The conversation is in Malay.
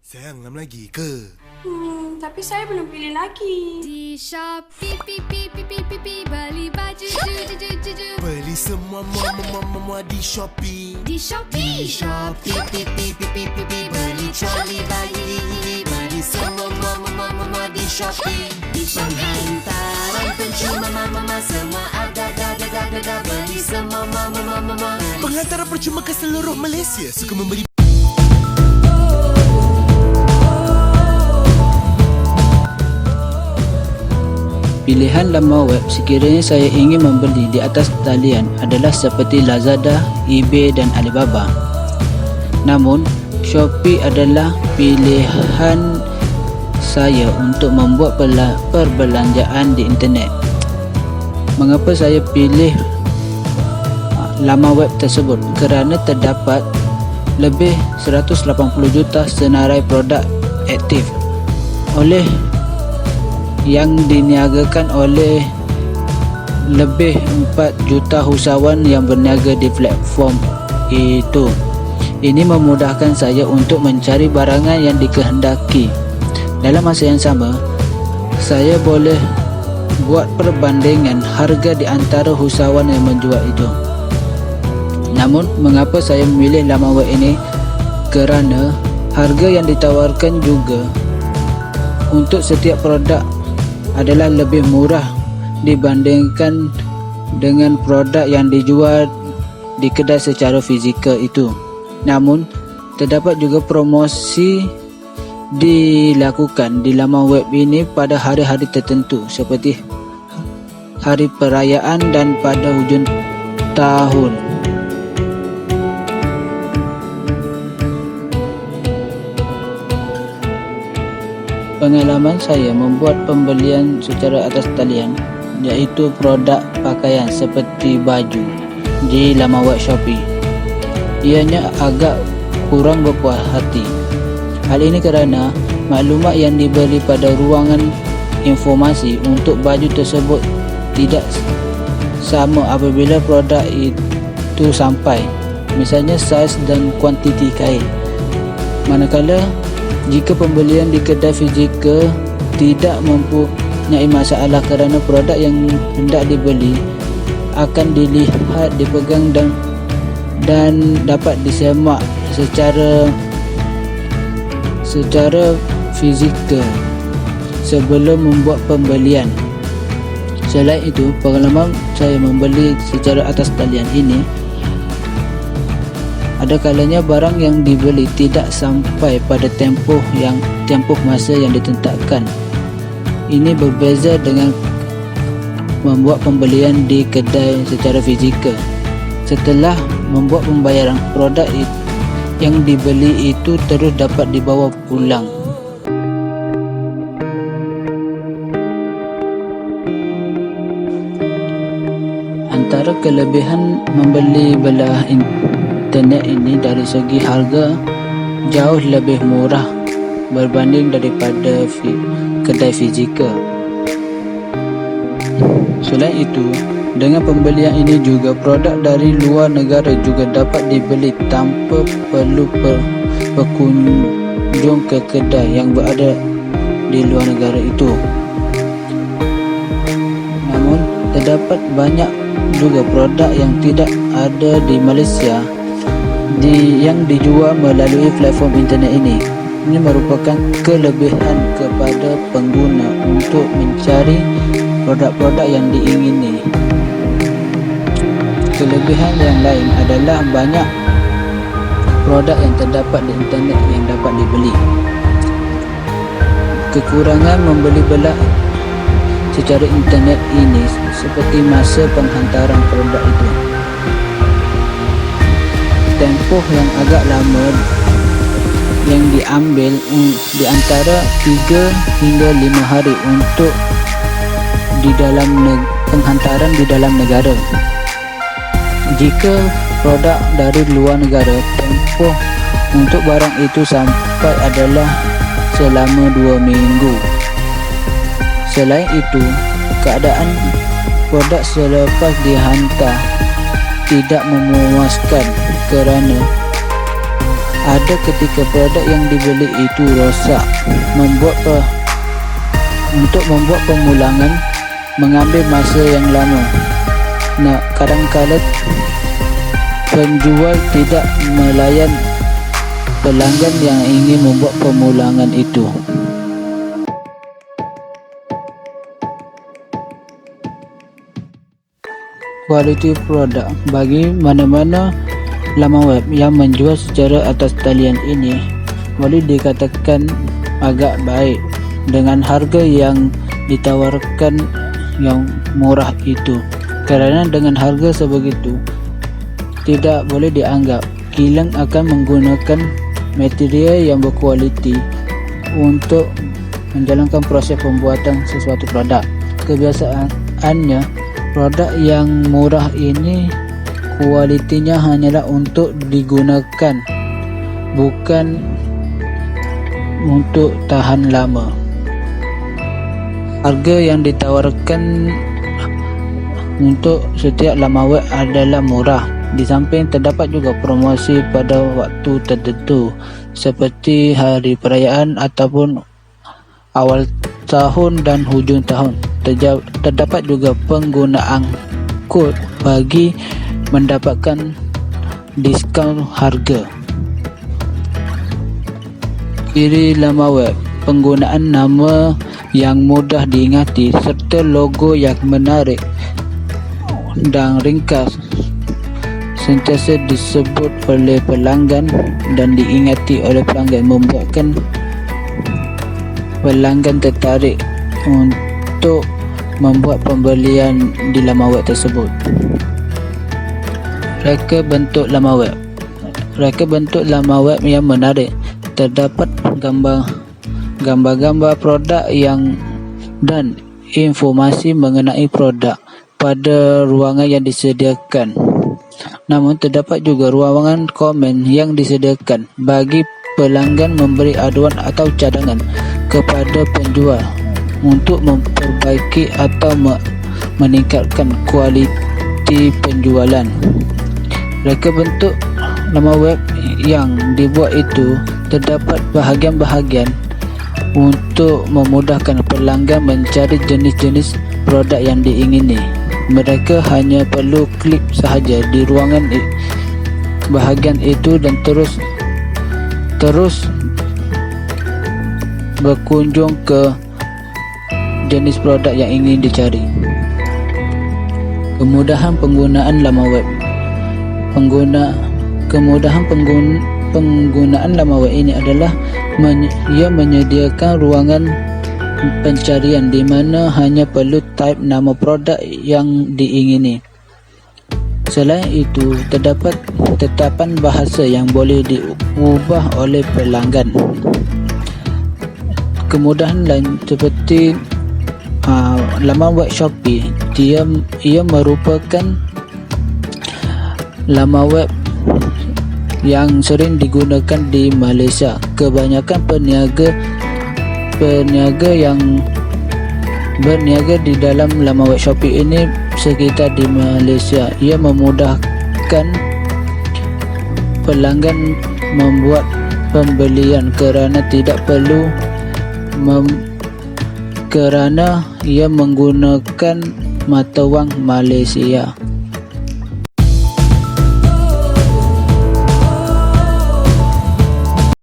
Sayang, 6 lagi ke? Tapi saya belum pilih lagi. Di Shopee, beli baju, ju. Beli semua di Shopee. Di Shopee. Di Shopee, beli coli bayi. Beli semua di Shopee. Di Shopee. Penghantaran percuma mama semua ada. Beli semua Penghantaran percuma ke seluruh Malaysia. Suka memberi. Pilihan laman web sekiranya saya ingin membeli di atas talian adalah seperti Lazada, eBay dan Alibaba. Namun, Shopee adalah pilihan saya untuk membuat perbelanjaan di internet. Mengapa saya pilih laman web tersebut? Kerana terdapat lebih 180 juta senarai produk aktif oleh yang diniagakan oleh lebih 4 juta usahawan yang berniaga di platform itu. Ini memudahkan saya untuk mencari barangan yang dikehendaki. Dalam masa yang sama, saya boleh buat perbandingan harga di antara usahawan yang menjual itu. Namun, mengapa saya memilih laman web ini? Kerana harga yang ditawarkan juga untuk setiap produk adalah lebih murah dibandingkan dengan produk yang dijual di kedai secara fizikal itu. Namun, terdapat juga promosi dilakukan di laman web ini pada hari-hari tertentu seperti hari perayaan dan pada hujung tahun. Pengalaman saya membuat pembelian secara atas talian iaitu produk pakaian seperti baju di laman web Shopee. Ianya agak kurang berpuas hati. Hal ini kerana maklumat yang diberi pada ruangan informasi untuk baju tersebut tidak sama apabila produk itu sampai. Misalnya saiz dan kuantiti kain. Manakala jika pembelian di kedai fizikal tidak mempunyai masalah kerana produk yang hendak dibeli akan dilihat, dipegang dan dapat disemak secara fizikal sebelum membuat pembelian. Selain itu, pengalaman saya membeli secara atas talian ini, ada kalanya barang yang dibeli tidak sampai pada tempoh masa yang ditentukan. Ini berbeza dengan membuat pembelian di kedai secara fizikal. Setelah membuat pembayaran, produk yang dibeli itu terus dapat dibawa pulang. Antara kelebihan membeli belah internet ini dari segi harga jauh lebih murah berbanding daripada kedai fizikal. Selain itu, dengan pembelian ini juga produk dari luar negara juga dapat dibeli tanpa perlu berkunjung ke kedai yang berada di luar negara itu. Namun, terdapat banyak juga produk yang tidak ada di Malaysia yang dijual melalui platform internet ini. Ini merupakan kelebihan kepada pengguna untuk mencari produk-produk yang diingini. Kelebihan yang lain adalah banyak produk yang terdapat di internet yang dapat dibeli. Kekurangan membeli belah secara internet ini seperti masa penghantaran produk itu. Tempoh yang agak lama yang diambil di antara 3 hingga 5 hari untuk di dalam penghantaran di dalam negara. Jika produk dari luar negara, tempoh untuk barang itu sampai adalah selama 2 minggu. Selain itu, keadaan produk selepas dihantar tidak memuaskan kerana Ada ketika produk yang dibeli itu rosak, untuk membuat pemulangan mengambil masa yang lama. Nah, kadang-kadang penjual tidak melayan pelanggan yang ingin membuat pemulangan itu. Kualiti produk. Bagi mana-mana laman web yang menjual secara atas talian ini boleh dikatakan agak baik dengan harga yang ditawarkan yang murah itu. Kerana dengan harga sebegitu tidak boleh dianggap kilang akan menggunakan material yang berkualiti untuk menjalankan proses pembuatan sesuatu produk. Kebiasaannya produk yang murah ini kualitinya hanyalah untuk digunakan, bukan untuk tahan lama. Harga yang ditawarkan untuk setiap laman web adalah murah. Di samping terdapat juga promosi pada waktu tertentu seperti hari perayaan ataupun awal tahun dan hujung tahun. Terdapat juga penggunaan kod bagi mendapatkan diskaun harga. Ciri laman web: penggunaan nama yang mudah diingati serta logo yang menarik dan ringkas sentiasa disebut oleh pelanggan dan diingati oleh pelanggan, membuatkan pelanggan tertarik untuk membuat pembelian di laman web tersebut. Reka bentuk laman web. Reka bentuk laman web yang menarik. Terdapat gambar-gambar produk dan informasi mengenai produk pada ruangan yang disediakan. Namun terdapat juga ruangan komen yang disediakan bagi pelanggan memberi aduan atau cadangan kepada penjual untuk memperbaiki atau meningkatkan kualiti penjualan. Reka bentuk laman web yang dibuat itu terdapat bahagian-bahagian untuk memudahkan pelanggan mencari jenis-jenis produk yang diingini. Mereka hanya perlu klik sahaja di ruangan bahagian itu dan terus berkunjung ke jenis produk yang ingin dicari. Kemudahan penggunaan laman web. Kemudahan penggunaan laman web ini adalah ia menyediakan ruangan pencarian di mana hanya perlu type nama produk yang diingini. Selain itu, terdapat tetapan bahasa yang boleh diubah oleh pelanggan. Kemudahan lain seperti laman web Shopee, ia merupakan laman web yang sering digunakan di Malaysia. Kebanyakan peniaga yang berniaga di dalam laman web Shopee ini sekitar di Malaysia. Ia memudahkan pelanggan membuat pembelian kerana ia menggunakan mata wang Malaysia.